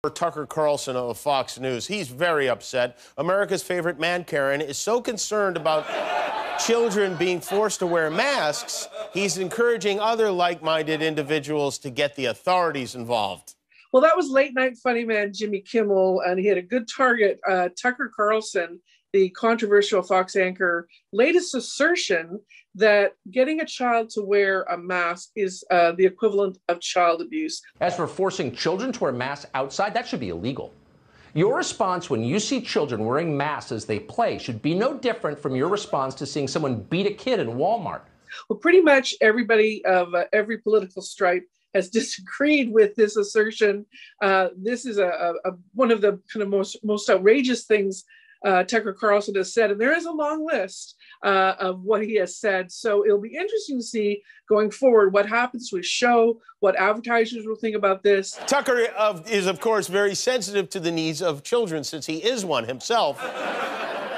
For Tucker Carlson of Fox News. He's very upset. America's favorite man, Karen, is so concerned about children being forced to wear masks, he's encouraging other like-minded individuals to get the authorities involved. Well, that was late night funny man Jimmy Kimmel, and he had a good target. Tucker Carlson, the controversial Fox anchor, latest assertion that getting a child to wear a mask is the equivalent of child abuse. As for forcing children to wear masks outside, that should be illegal. Your response when you see children wearing masks as they play should be no different from your response to seeing someone beat a kid in Walmart. Well, pretty much everybody of every political stripe has disagreed with this assertion. This is one of the kind of most outrageous things Tucker Carlson has said, and there is a long list of what he has said. So it'll be interesting to see going forward what happens to his show, what advertisers will think about this. Tucker is, of course, very sensitive to the needs of children since he is one himself.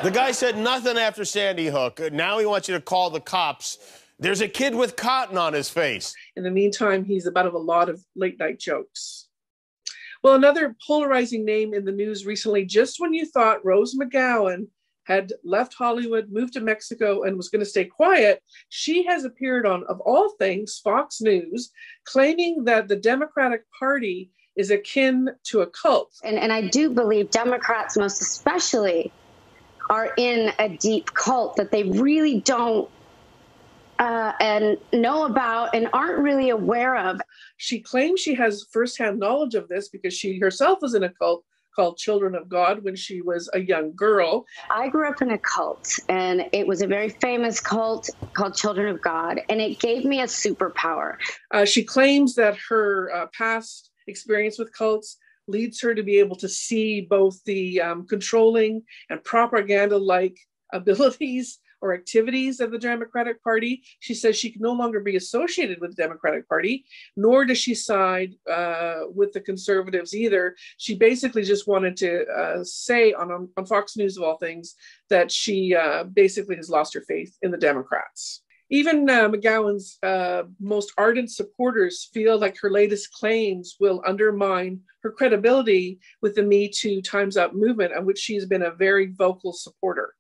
The guy said nothing after Sandy Hook. Now he wants you to call the cops. There's a kid with cotton on his face. In the meantime, he's the butt of a lot of late-night jokes. Well, another polarizing name in the news recently, just when you thought Rose McGowan had left Hollywood, moved to Mexico, and was going to stay quiet, she has appeared on, of all things, Fox News, claiming that the Democratic Party is akin to a cult. And I do believe Democrats, most especially, are in a deep cult that they really don't and know about and aren't really aware of. She claims she has firsthand knowledge of this because she herself was in a cult called Children of God when she was a young girl. I grew up in a cult, and it was a very famous cult called Children of God, and it gave me a superpower. She claims that her past experience with cults leads her to be able to see both the controlling and propaganda-like abilities or activities of the Democratic Party. She says she can no longer be associated with the Democratic Party, nor does she side with the conservatives either. She basically just wanted to say on Fox News, of all things, that she basically has lost her faith in the Democrats. Even McGowan's most ardent supporters feel like her latest claims will undermine her credibility with the Me Too Time's Up movement, of which she's been a very vocal supporter.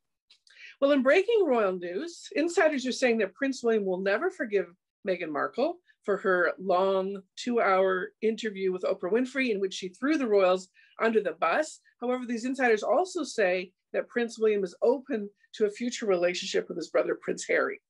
Well, in breaking royal news, insiders are saying that Prince William will never forgive Meghan Markle for her long 2-hour interview with Oprah Winfrey in which she threw the royals under the bus. However, these insiders also say that Prince William is open to a future relationship with his brother, Prince Harry.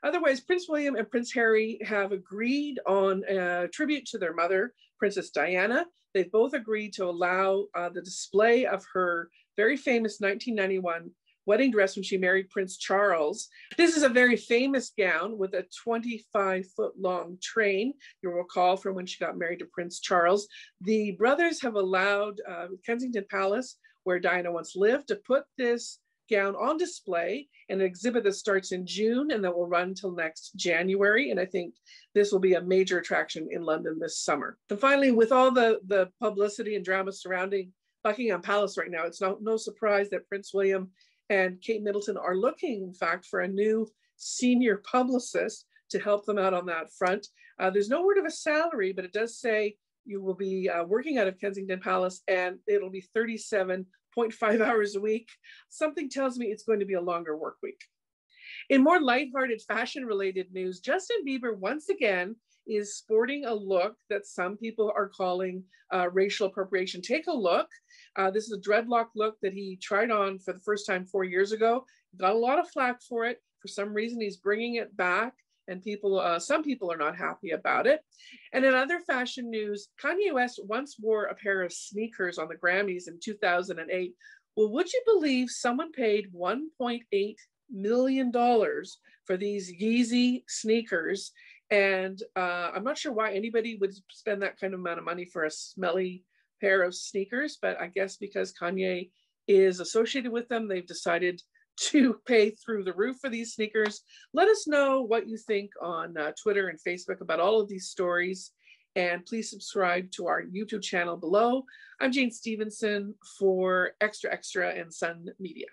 Otherwise, Prince William and Prince Harry have agreed on a tribute to their mother, Princess Diana. They've both agreed to allow the display of her very famous 1991 wedding dress when she married Prince Charles. This is a very famous gown with a 25-foot-long train, you'll recall from when she got married to Prince Charles. The brothers have allowed Kensington Palace, where Diana once lived, to put this gown on display in an exhibit that starts in June and that will run till next January. And I think this will be a major attraction in London this summer. And finally, with all the publicity and drama surrounding Buckingham Palace right now, it's no surprise that Prince William and Kate Middleton are looking, in fact, for a new senior publicist to help them out on that front. There's no word of a salary, but it does say you will be working out of Kensington Palace, and it'll be 37.5 hours a week. Something tells me it's going to be a longer work week. In more lighthearted fashion-related news, Justin Bieber once again is sporting a look that some people are calling racial appropriation. Take a look. This is a dreadlock look that he tried on for the first time 4 years ago. Got a lot of flack for it. For some reason, he's bringing it back, and some people are not happy about it. And in other fashion news, Kanye West once wore a pair of sneakers on the Grammys in 2008. Well, would you believe someone paid $1.8 million for these Yeezy sneakers? And I'm not sure why anybody would spend that kind of amount of money for a smelly pair of sneakers, but I guess because Kanye is associated with them, they've decided to pay through the roof for these sneakers. Let us know what you think on Twitter and Facebook about all of these stories, and please subscribe to our YouTube channel below. I'm Jane Stevenson for Extra Extra and Sun Media.